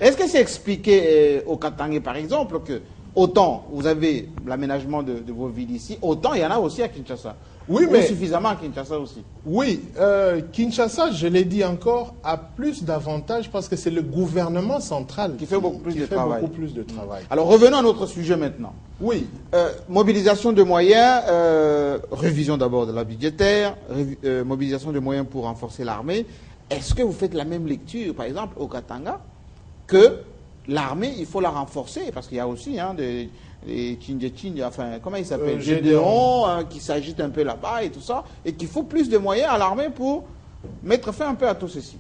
Est-ce que c'est expliqué au Katanga, par exemple, que autant vous avez l'aménagement de vos villes ici, autant il y en a aussi à Kinshasa? Oui, mais suffisamment à Kinshasa aussi. Oui, Kinshasa, je l'ai dit encore, a plus d'avantages parce que c'est le gouvernement central qui fait beaucoup plus de travail. Alors revenons à notre sujet maintenant. Oui. Mobilisation de moyens, révision d'abord de la budgétaire, mobilisation de moyens pour renforcer l'armée. Est-ce que vous faites la même lecture, par exemple, au Katanga, que l'armée, il faut la renforcer? Parce qu'il y a aussi des enfin, comment il s'appelle, Gédéon, qui s'agite un peu là-bas et tout ça, et qu'il faut plus de moyens à l'armée pour mettre fin un peu à tout ceci.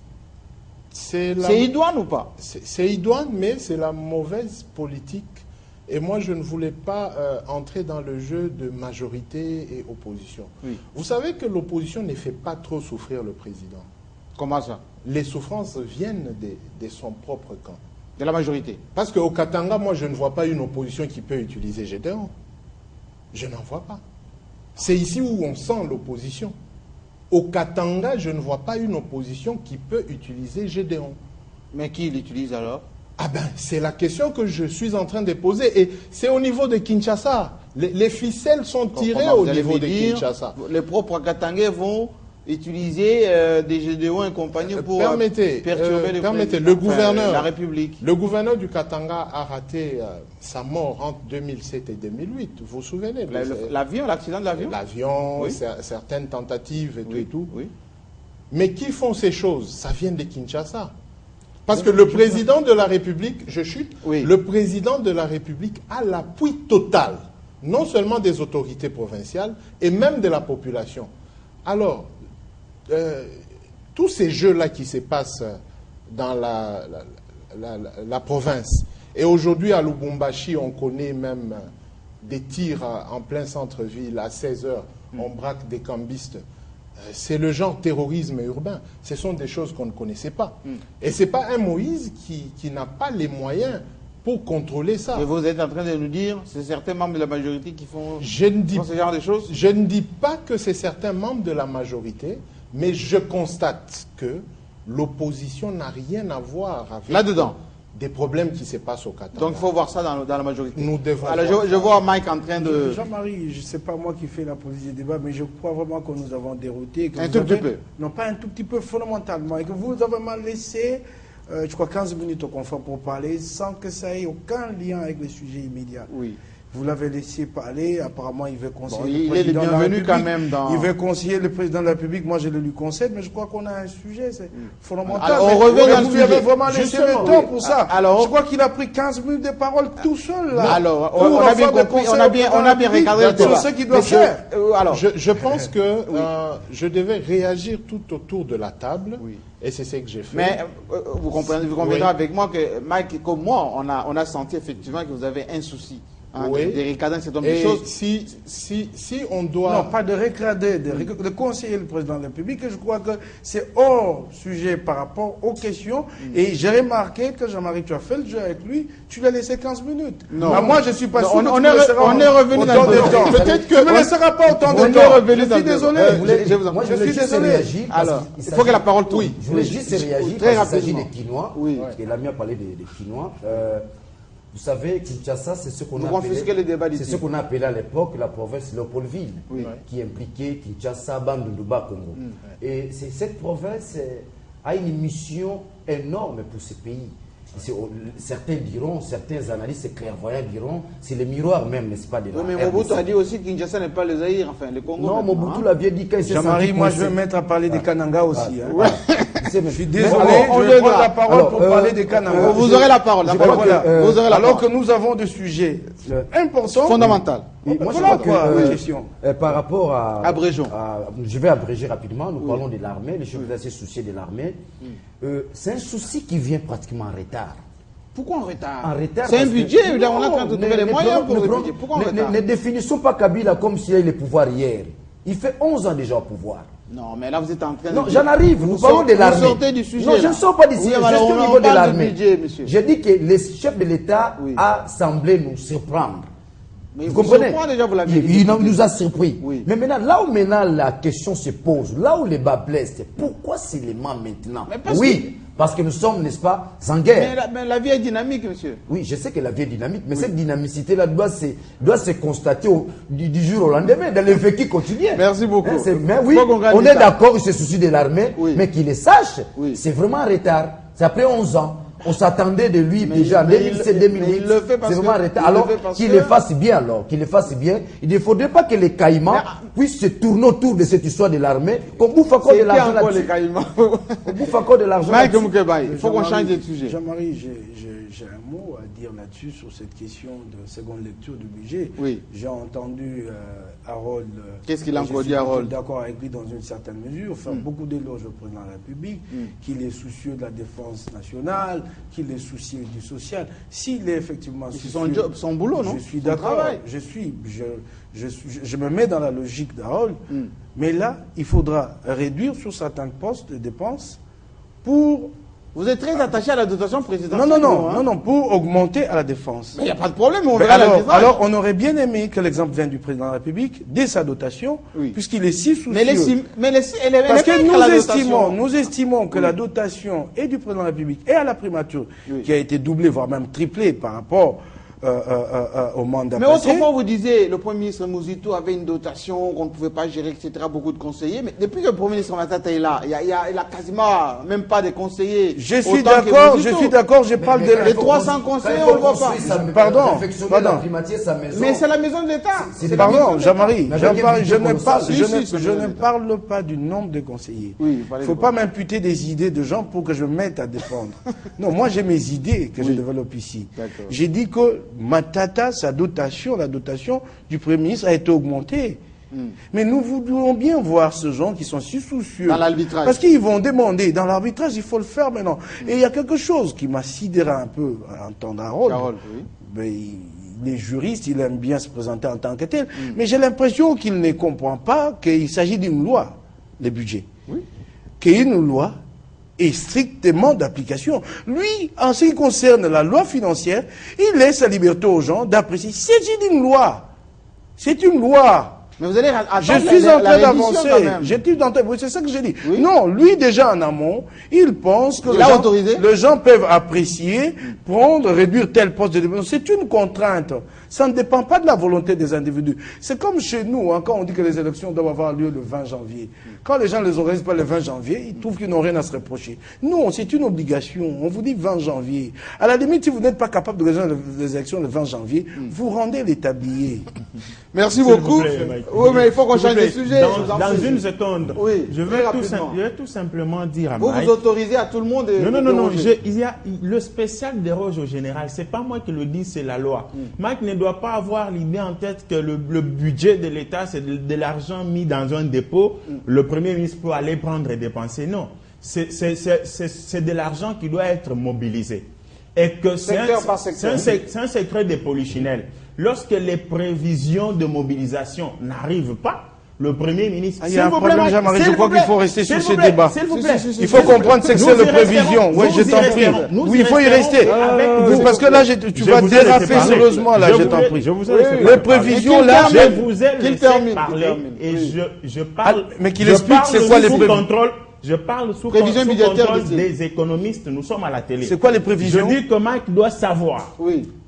C'est idoine ou pas? C'est idoine, mais c'est la mauvaise politique. Et moi, je ne voulais pas entrer dans le jeu de majorité et opposition. Oui. Vous savez que l'opposition ne fait pas trop souffrir le président. Comment ça? Les souffrances viennent de son propre camp. De la majorité. Parce qu'au Katanga, moi, je ne vois pas une opposition qui peut utiliser Gédéon. Je n'en vois pas. C'est ici où on sent l'opposition. Au Katanga, je ne vois pas une opposition qui peut utiliser Gédéon. Mais qui l'utilise alors? Ah ben, c'est la question que je suis en train de poser. Et c'est au niveau de Kinshasa. Les ficelles sont tirées au niveau de Kinshasa. Les propres Katangais vont utiliser des Gédéons et compagnie pour perturber la République. Le gouverneur du Katanga a raté sa mort entre 2007 et 2008. Vous vous souvenez? L'avion, l'accident de l'avion? L'avion, oui. Certaines tentatives et tout et tout. Oui. Mais qui font ces choses? Ça vient de Kinshasa. Parce que le président de la République, le président de la République a l'appui total, non seulement des autorités provinciales, et même de la population. Alors, tous ces jeux-là qui se passent dans la province, et aujourd'hui à Lubumbashi, on connaît même des tirs en plein centre-ville à 16 h, on braque des cambistes. C'est le genre terrorisme urbain. Ce sont des choses qu'on ne connaissait pas. Et ce n'est pas un Moïse qui n'a pas les moyens pour contrôler ça. Mais vous êtes en train de nous dire, c'est certains membres de la majorité qui font ce genre de choses? Je ne dis pas que c'est certains membres de la majorité, mais je constate que l'opposition n'a rien à voir avec là-dedans des problèmes qui se passent au Katanga. Donc il faut voir ça dans la majorité. Nous devons. Alors je vois Mike en train de... Jean-Marie, je ne sais pas moi qui fais la politique des débats, mais je crois vraiment que nous avons dérouté. Un tout petit peu. Non, pas un tout petit peu, fondamentalement. Et que vous avez mal laissé, je crois, 15 minutes au confort pour parler, sans que ça ait aucun lien avec les sujets immédiats. Oui. Vous l'avez laissé parler, apparemment il veut conseiller le président de la République. Quand même dans... Il veut conseiller le président de la République, moi je le lui concède, mais je crois qu'on a un sujet, c'est fondamental. Alors, on revient dans le sujet. Vous avez vraiment laissé le temps pour ça. Alors, je crois qu'il a pris 15 minutes de parole tout seul là. Alors, on a bien compris, on a bien regardé le débat. C'est ce qu'il doit faire. Alors, je pense que je devais réagir tout autour de la table. Oui. Et c'est ce que j'ai fait. Mais vous conviendrez avec moi que, Mike, comme moi, on a senti effectivement que vous avez un souci. Des récadins, c'est donc des choses. Si on doit... Non, pas de récader, de conseiller le président de la République. Je crois que c'est hors sujet par rapport aux questions. Et j'ai remarqué que Jean-Marie, tu as fait le jeu avec lui, tu l'as laissé 15 minutes. Non. Ah, moi, je ne suis pas sûr on est revenu dans le temps. Peut-être que tu ne me laisseras pas autant de temps. Je suis désolé. Je suis désolé. Alors, il faut que la parole tourne. Je voulais juste réagir parce qu'il s'agit des Quinois. Et l'ami a parlé des Quinois. Vous savez, Kinshasa, c'est ce qu'on a appelé à l'époque la province Léopoldville, qui impliquait Kinshasa, Bandunduba, Congo. Et cette province a une mission énorme pour ce pays. Certains diront, certains analystes clairvoyants diront, c'est le miroir même, n'est-ce pas, de la mais Mobutu a dit aussi que Kinshasa n'est pas le Zaïre, enfin le Congo. Non, Mobutu l'avait dit quand il s'est Jean-Marie, moi je vais mettre à parler des Kananga aussi. Je suis désolé, je vais prendre la parole pour parler des Kananga. Vous aurez la parole. Alors que nous avons des sujets importants. Fondamentaux. Moi je crois que par rapport à... Abrégeons. Je vais abréger rapidement, nous parlons de l'armée, les chefs assez souciés de l'armée. C'est un souci qui vient pratiquement en retard. Pourquoi en retard? En retard. C'est un budget, on est en train de trouver les moyens pour le budget. Pourquoi en retard? Ne définissons pas Kabila comme s'il a eu le pouvoir hier. Il fait 11 ans déjà au pouvoir. Non, mais là vous êtes en train de... Non, j'en arrive, nous parlons de l'armée. Vous sortez du sujet. Non, je ne sors pas d'ici, juste au niveau de l'armée. Je dis que le chef de l'État a semblé nous surprendre. Mais vous comprenez? Déjà, vous l'avez il nous a surpris. Oui. Mais maintenant, là où la question se pose, là où les bas blessent, pourquoi seulement maintenant? Parce que nous sommes, n'est-ce pas, en guerre. Mais la vie est dynamique, monsieur. Oui, je sais que la vie est dynamique, mais cette dynamicité-là doit se constater du jour au lendemain, dans le vécu quotidien. Merci beaucoup. Mais oui, on est d'accord, il se soucie de l'armée, mais qu'il le sache, c'est vraiment en retard. C'est après 11 ans. On s'attendait de lui déjà en 2007-2008. C'est vraiment arrêté. Alors qu'il le fasse bien, qu'il le fasse bien. Il ne faudrait pas que les caïmans puissent se tourner autour de cette histoire de l'armée. Qu'on bouffe encore de l'argent là-dessus. Les caïmans. On bouffe encore de l'argent là-dessus. Il faut qu'on change de sujet. Jean-Marie, j'ai un mot à dire là-dessus sur cette question de seconde lecture du budget. Oui. J'ai entendu Harold. Qu'est-ce qu'il a encore dit, Harold? D'accord avec lui dans une certaine mesure. Faire beaucoup d'éloges au président de la République, qu'il est soucieux de la défense nationale, qu'il est soucieux du social. S'il est effectivement soucieux, son boulot, non? Je suis d'accord. Je me mets dans la logique d'Harold. Mais là, il faudra réduire sur certains postes de dépenses pour... Vous êtes très attaché à la dotation présidentielle. Non, pour augmenter à la défense. Mais il n'y a pas de problème, on verra la alors, on aurait bien aimé que l'exemple vienne du président de la République, dès sa dotation, puisqu'il est si soucieux. Parce que nous estimons que la dotation et du président de la République et à la primature, qui a été doublée, voire même triplée par rapport au mandat mais passé. autrefois, vous disiez, le Premier ministre Mouzito avait une dotation qu'on ne pouvait pas gérer, etc., beaucoup de conseillers. Mais depuis que le Premier ministre Matata est là, il a quasiment même pas de conseillers. Je suis d'accord, je parle de... Les 300 conseillers, on ne le voit pas. Pardon. Mais c'est la maison de l'État. Pardon, Jean-Marie, je ne parle pas du nombre de conseillers. Il ne faut pas m'imputer des idées de gens pour que je me mette à défendre. Non, moi j'ai mes idées que je développe ici. J'ai dit que Matata, la dotation du Premier ministre a été augmentée. Mais nous voudrions bien voir ces gens qui sont si soucieux. Dans l'arbitrage. Parce qu'ils vont demander, dans l'arbitrage, il faut le faire maintenant. Et il y a quelque chose qui m'a sidéré un peu à entendre Harold. Mais il est juriste, il aime bien se présenter en tant que tel. Mais j'ai l'impression qu'il ne comprend pas qu'il s'agit d'une loi, le budget. Qu'une loi est strictement d'application. Lui, en ce qui concerne la loi financière, il laisse la liberté aux gens d'apprécier. C'est une loi. C'est une loi. Mais vous allez attendre je suis en train d'avancer. C'est ça que j'ai dit. Non, lui déjà en amont, il pense que les gens peuvent apprécier, prendre, réduire tel poste de dépense. C'est une contrainte. Ça ne dépend pas de la volonté des individus. C'est comme chez nous, quand on dit que les élections doivent avoir lieu le 20 janvier. Quand les gens ne les organisent pas le 20 janvier, ils trouvent qu'ils n'ont rien à se reprocher. Non, c'est une obligation. On vous dit 20 janvier. À la limite, si vous n'êtes pas capable de réaliser les élections le 20 janvier, vous rendez les tabliers. Merci beaucoup. Oui, mais il faut qu'on change de sujet. Dans une seconde, je vais tout simplement dire à Mike... Vous autorisez à tout le monde... Non. Il y a le spécial déroge au général. Ce n'est pas moi qui le dis, c'est la loi. Mike ne doit pas avoir l'idée en tête que le budget de l'État, c'est de l'argent mis dans un dépôt. Le Premier ministre peut aller prendre et dépenser. Non. C'est de l'argent qui doit être mobilisé. Et que c'est un secret des polichinelles. Lorsque les prévisions de mobilisation n'arrivent pas, le Premier ministre... Il y a un problème, Jean-Marie, je crois qu'il faut rester sur ce débat. Il faut comprendre ce que c'est le prévision. Oui, je t'en prie. Oui, il faut y rester. Parce que là, tu vas déraper sérieusement, là, je t'en prie. Les prévisions, là... Je vous ai laissé parler et je parle... Mais qu'il explique c'est quoi les prévisions. Je parle sous contrôle des économistes. Nous sommes à la télé. C'est quoi les prévisions? Je dis que Mike doit savoir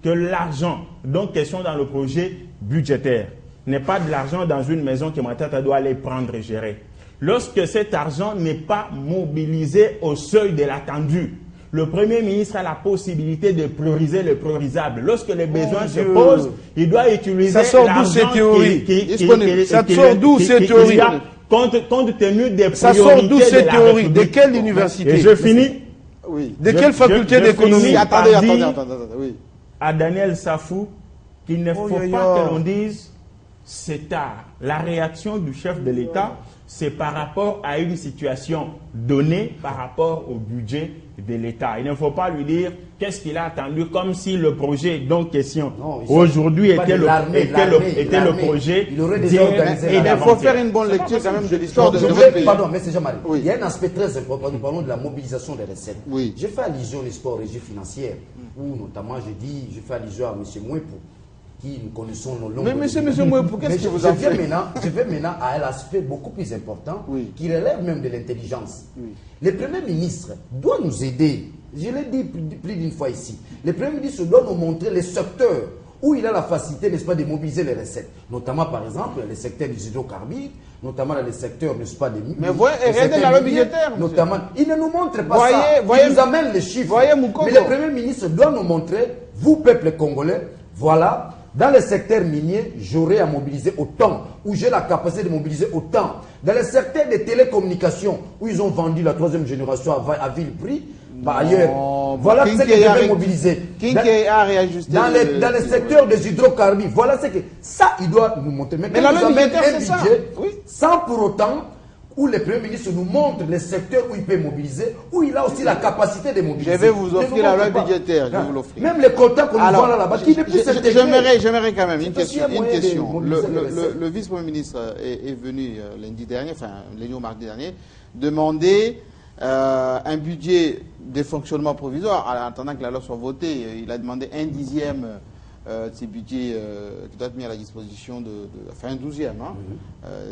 que l'argent, donc question dans le projet budgétaire, n'est pas de l'argent dans une maison que Matata doit aller prendre et gérer. Lorsque cet argent n'est pas mobilisé au seuil de l'attendu, le Premier ministre a la possibilité de prioriser le priorisable. Lorsque les besoins se posent, il doit utiliser l'argent qui ça sort d'où ces théories? Compte tenu des priorités. Ça sort d'où ces théories? De quelle université? Et je finis. De quelle faculté d'économie? Attendez. À Daniel Safou qu'il ne faut pas que l'on dise c'est tard. La réaction du chef de l'État, c'est par rapport à une situation donnée par rapport au budget de l'État. Il ne faut pas lui dire qu'est-ce qu'il a attendu, comme si le projet dont question aujourd'hui était le projet. Il aurait déjà organisé. Il faut faire une bonne lecture quand même de l'histoire de votre pays. Pardon, mais c'est Jean-Marie. Il y a un aspect très important. Nous parlons de la mobilisation des recettes. J'ai fait allusion à l'histoire régie financière, où notamment j'ai fait allusion à M. Mouepou, qui nous connaissons nos longues. Mais monsieur Mouepou, qu'est-ce que vous avez fait? Je vais maintenant à un aspect beaucoup plus important, qui relève même de l'intelligence. Le Premier ministre doit nous aider. Je l'ai dit plus d'une fois ici. Le Premier ministre doit nous montrer les secteurs où il a la facilité, n'est-ce pas, de mobiliser les recettes. Notamment, par exemple, les secteurs des hydrocarbures, notamment dans les secteurs, n'est-ce pas, des... Mais regardez la loi budgétaire. Notamment, il ne nous montre pas ça. Il nous amène les chiffres. Mais le Premier ministre doit nous montrer, vous, peuple congolais, voilà, dans le secteur minier, j'aurai à mobiliser autant, où j'ai la capacité de mobiliser autant. Dans le secteur des télécommunications, où ils ont vendu la 3e génération à vil prix, par ailleurs, voilà ce que je vais mobiliser. Dans le secteur des hydrocarbures, voilà ce que... Ça, il doit nous montrer. Mais quand nous amène un budget, sans pour autant, où le Premier ministre nous montre les secteurs où il peut mobiliser, où il a aussi la capacité de mobiliser. Je vais vous offrir la loi budgétaire, je vais vous l'offrir. Même les quotas qu'on nous voit là-bas, qui n'est plus j'aimerais quand même une question. Le vice-premier ministre est venu lundi dernier, enfin lundi ou mardi dernier, demander un budget de fonctionnement provisoire, en attendant que la loi soit votée. Il a demandé 1/10 de ces budgets qui doit être mis à la disposition enfin 1/12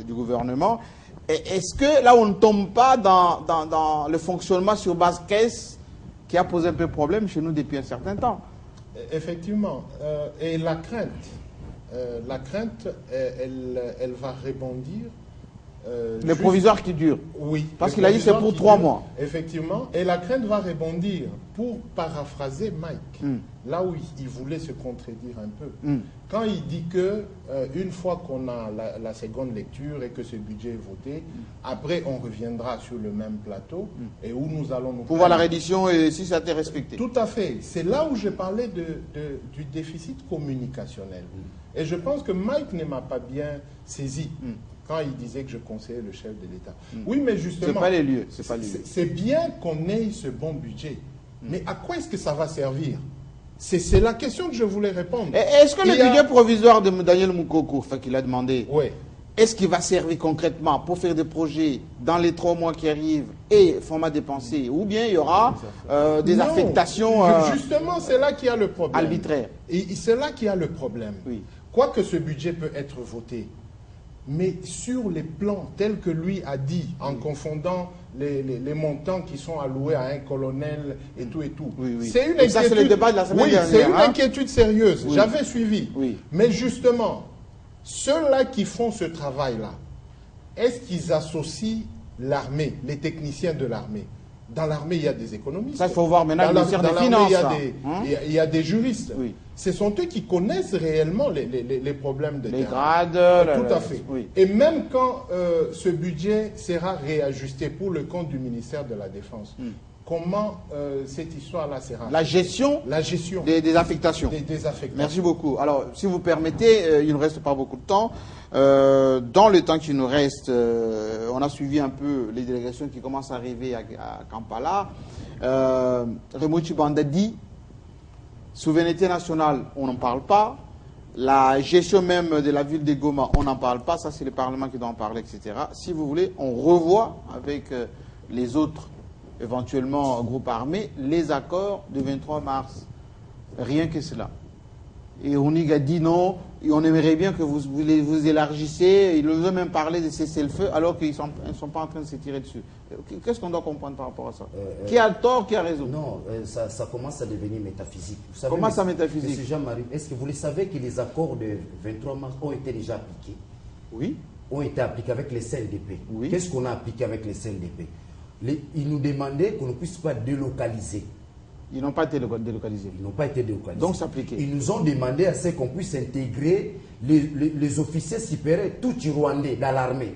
du gouvernement. Est-ce que là on ne tombe pas dans le fonctionnement sur base caisse qui a posé un peu problème chez nous depuis un certain temps? Effectivement. Et la crainte, elle va rebondir. Le provisoire qui dure. Oui. Parce qu'il a dit c'est pour 3 mois. Effectivement. Et la crainte va rebondir. Pour paraphraser Mike, là où il voulait se contredire un peu. Quand il dit que une fois qu'on a la seconde lecture et que ce budget est voté, après on reviendra sur le même plateau et où nous allons nous... Pour voir la reddition et si ça a été respecté. Tout à fait. C'est là où je parlais du déficit communicationnel. Et je pense que Mike ne m'a pas bien saisi. Quand il disait que je conseillais le chef de l'État. Oui, mais justement... C'est pas les lieux. C'est bien qu'on ait ce bon budget. Mais à quoi est-ce que ça va servir? C'est la question que je voulais répondre. Est-ce que le budget provisoire de Daniel Moukoko, qu'il a demandé, oui, est-ce qu'il va servir concrètement pour faire des projets dans les 3 mois qui arrivent et format dépensé? Ou bien il y aura des affectations justement, c'est là qu'il y a le problème. Arbitraires. Et c'est là qu'il y a le problème. Oui. Quoique ce budget peut être voté, mais sur les plans tels que lui a dit, en confondant les montants qui sont alloués à un colonel et tout et tout. C'est une inquiétude. Ça, c'est le débat de la semaine dernière. C'est une inquiétude sérieuse. J'avais suivi. Oui. Mais justement, ceux-là qui font ce travail-là, est-ce qu'ils associent l'armée, les techniciens de l'armée? Dans l'armée, il y a des économistes. Ça, il faut voir maintenant le ministère des Finances. Il y a des juristes. Oui. Ce sont eux qui connaissent réellement les problèmes de les terrain. grades. Tout à fait. Oui. Et même quand ce budget sera réajusté pour le compte du ministère de la Défense, comment cette histoire-là sera... La gestion des affectations. Des affectations. Merci beaucoup. Alors, si vous permettez, il ne reste pas beaucoup de temps. Dans le temps qui nous reste, on a suivi un peu les délégations qui commencent à arriver à Kampala. Raymond Tshibanda dit, souveraineté nationale, on n'en parle pas. La gestion même de la ville de Goma, on n'en parle pas. Ça, c'est le Parlement qui doit en parler, etc. Si vous voulez, on revoit avec les autres, éventuellement groupes armés, les accords du 23 mars. Rien que cela. Et Onig a dit non, et on aimerait bien que vous élargissez. Il veut même parler de cessez-le-feu alors qu'ils ne sont pas en train de se tirer dessus. Qu'est-ce qu'on doit comprendre par rapport à ça? Qui a tort, qui a raison? Non, ça commence à devenir métaphysique. Vous savez, comment ça métaphysique? Monsieur Jean-Marie, est-ce que vous le savez que les accords de 23 mars ont été déjà appliqués? Oui. Ont été appliqués avec les CNDP. Oui. Qu'est-ce qu'on a appliqué avec les CNDP? Ils nous demandaient qu'on ne puisse pas délocaliser. Ils n'ont pas été délocalisés. Ils n'ont pas été délocalisés. Donc s'appliquer. Ils nous ont demandé à ce qu'on puisse intégrer les officiers supérieurs, tout rwandais, dans l'armée.